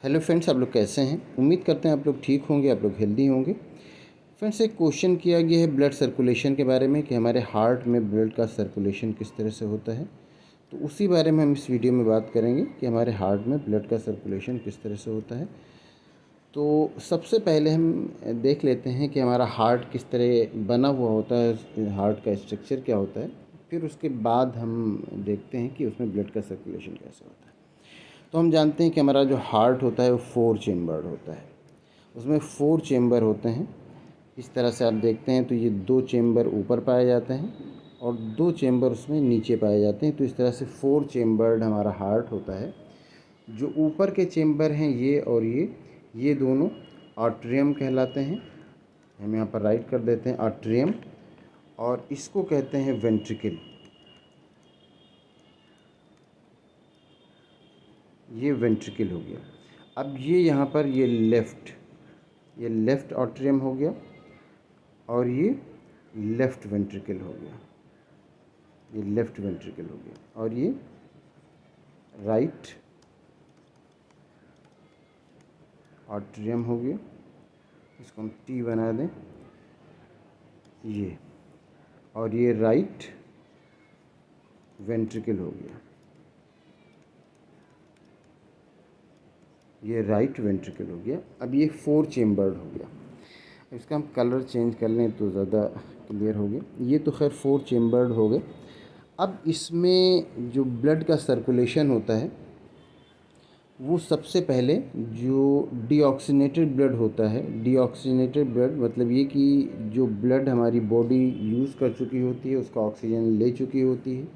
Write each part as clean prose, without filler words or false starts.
Hello friends, आप लोग कैसे हैं? उम्मीद करते हैं आप लोग ठीक होंगे, आप लोग हेल्दी होंगे। फ्रेंड्स, एक क्वेश्चन किया गया है ब्लड सर्कुलेशन के बारे में कि हमारे हार्ट में ब्लड का सर्कुलेशन किस तरह से होता है। तो उसी बारे में हम इस वीडियो में बात करेंगे कि हमारे हार्ट में ब्लड का सर्कुलेशन किस तरह से होता है। तो सबसे पहले हम देख लेते हैं कि हमारा हार्ट किस तरह बना हुआ होता है, हार्ट का स्ट्रक्चर क्या होता है। फिर उसके बाद हम देखते हैं कि उसमें ब्लड का सर्कुलेशन कैसे होता है। तो हम जानते हैं कि हमारा जो हार्ट होता है वो 4 चेम्बर्ड होता है। उसमें 4 चेम्बर होते हैं। इस तरह से आप देखते हैं तो ये 2 चेम्बर ऊपर पाए जाते हैं और 2 चेम्बर उसमें नीचे पाए जाते हैं। तो इस तरह से 4 चेम्बर्ड हमारा हार्ट होता है। जो ऊपर के चेम्बर हैं ये और ये दोनों आर्टरियम कहलाते हैं। हम यहाँ पर राइट कर देते हैं आर्टरियम, और इसको कहते हैं वेंट्रिकल। ये वेंट्रिकल हो गया। अब ये यहाँ पर ये लेफ़्ट आर्टरियम हो गया और ये लेफ़्ट वेंट्रिकल हो गया। ये लेफ़्ट वेंट्रिकल हो गया और ये राइट आर्टरियम हो गया। इसको हम टी बना दें, ये, और ये राइट वेंट्रिकल हो गया। ये राइट वेंट्रिकल हो गया। अब ये 4 चेम्बर्ड हो गया। इसका हम कलर चेंज कर लें तो ज़्यादा क्लियर हो गया। ये तो खैर 4 चेम्बर्ड हो गए। अब इसमें जो ब्लड का सर्कुलेशन होता है वो सबसे पहले जो डीऑक्सीनेटेड ब्लड होता है, डीऑक्सीनेटेड ब्लड मतलब ये कि जो ब्लड हमारी बॉडी यूज़ कर चुकी होती है, उसका ऑक्सीजन ले चुकी होती है,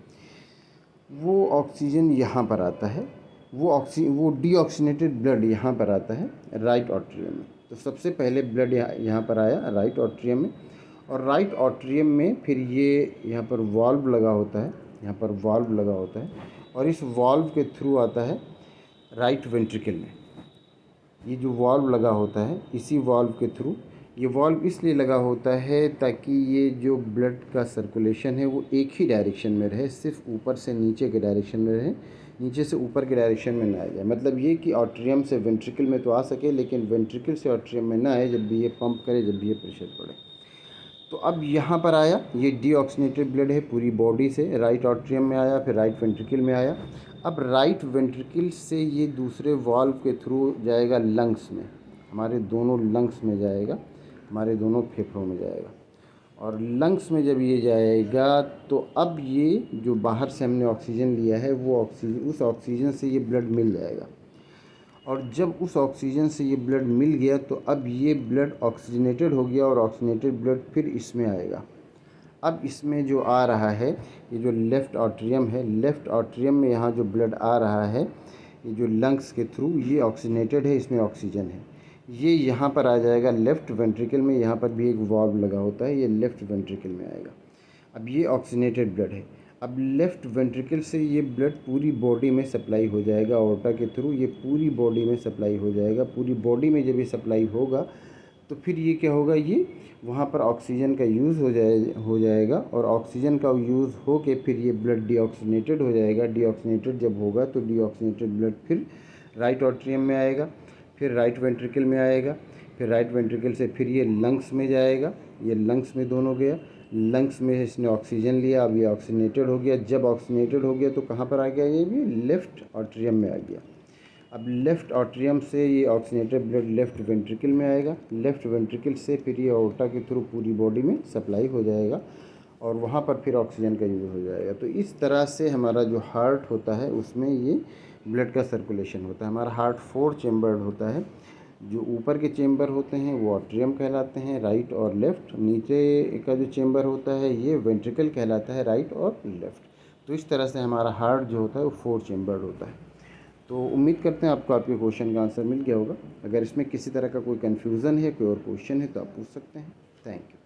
वो ऑक्सीजन यहाँ पर आता है। वो डीऑक्सीनेटेड ब्लड यहाँ पर आता है राइट आर्टरियम में। तो सबसे पहले ब्लड यहाँ पर आया राइट आर्टरियम में, और राइट आर्टरियम में फिर ये यहाँ पर वाल्व लगा होता है, यहाँ पर वाल्व लगा होता है, और इस वाल्व के थ्रू आता है राइट वेंट्रिकल में। ये जो वाल्व लगा होता है, इसी वाल्व के थ्रू, ये वाल्व इसलिए लगा होता है ताकि ये जो ब्लड का सर्कुलेशन है वो एक ही डायरेक्शन में रहे, सिर्फ ऊपर से नीचे के डायरेक्शन में रहे, नीचे से ऊपर के डायरेक्शन में ना आ जाए। मतलब ये कि आर्टरियम से वेंट्रिकल में तो आ सके, लेकिन वेंट्रिकल से आर्टरियम में ना आए जब भी ये पंप करे, जब भी ये प्रेशर पड़े। तो अब यहाँ पर आया, ये डीऑक्सीनेटेड ब्लड है पूरी बॉडी से, राइट आर्टरियम में आया, फिर राइट वेंट्रिकल में आया। अब राइट वेंट्रिकल से ये दूसरे वाल्व के थ्रू जाएगा लंग्स में, हमारे दोनों लंग्स में जाएगा, हमारे दोनों फेफड़ों में जाएगा। और लंग्स में जब ये जाएगा तो अब ये जो बाहर से हमने ऑक्सीजन लिया है वो ऑक्सीजन, उस ऑक्सीजन से ये ब्लड मिल जाएगा। और जब उस ऑक्सीजन से ये ब्लड मिल गया तो अब ये ब्लड ऑक्सीजनेटेड हो गया, और ऑक्सीजनेटेड ब्लड फिर इसमें आएगा। अब इसमें जो आ रहा है, ये जो लेफ़्ट आर्टरियम है, लेफ़्ट आर्टरियम में यहाँ जो ब्लड आ रहा है, ये जो लंग्स के थ्रू, ये ऑक्सीजनेटेड है, इसमें ऑक्सीजन है। ये यहाँ पर आ जाएगा लेफ़्ट वेंट्रिकल में, यहाँ पर भी एक वाल्व लगा होता है, ये लेफ़्ट वेंट्रिकल में आएगा। अब ये ऑक्सीजनेटेड ब्लड है। अब लेफ़्ट वेंट्रिकल से ये ब्लड पूरी बॉडी में सप्लाई हो जाएगा, ऑर्टा के थ्रू ये पूरी बॉडी में सप्लाई हो जाएगा। पूरी बॉडी में जब ये सप्लाई होगा तो फिर ये क्या होगा, ये वहाँ पर ऑक्सीजन का यूज़ हो जाएगा, और ऑक्सीजन का यूज़ हो के फिर ये ब्लड डीऑक्सीनेटेड हो जाएगा। डीऑक्सीनेटेड जब होगा तो डीऑक्सीनेटेड ब्लड फिर राइट आर्टरियम में आएगा, फिर राइट वेंट्रिकल में आएगा, फिर राइट वेंट्रिकल से फिर ये लंग्स में जाएगा। ये लंग्स में दोनों गया, लंग्स में इसने ऑक्सीजन लिया, अब ये ऑक्सीनेटेड हो गया। जब ऑक्सीनेटेड हो गया तो कहाँ पर आ गया, ये भी लेफ़्ट आर्टरियम में आ गया। अब लेफ़्ट आर्टरियम से ये ऑक्सीनेटेड ब्लड लेफ़्ट वेंट्रिकल में आएगा, लेफ़्ट वेंट्रिकल से फिर ये ऑर्टा के थ्रू पूरी बॉडी में सप्लाई हो जाएगा, और वहाँ पर फिर ऑक्सीजन का यूज़ हो जाएगा। तो इस तरह से हमारा जो हार्ट होता है उसमें ये ब्लड का सर्कुलेशन होता है। हमारा हार्ट 4 चेम्बर्ड होता है। जो ऊपर के चेम्बर होते हैं वो आर्टरियम कहलाते हैं, राइट और लेफ़्ट। नीचे का जो चेम्बर होता है ये वेंट्रिकल कहलाता है, राइट और लेफ़्ट। तो इस तरह से हमारा हार्ट जो होता है वो 4 चेम्बर्ड होता है। तो उम्मीद करते हैं आपको आपके क्वेश्चन का आंसर मिल गया होगा। अगर इसमें किसी तरह का कोई कन्फ्यूज़न है, कोई और क्वेश्चन है तो आप पूछ सकते हैं। Thank you.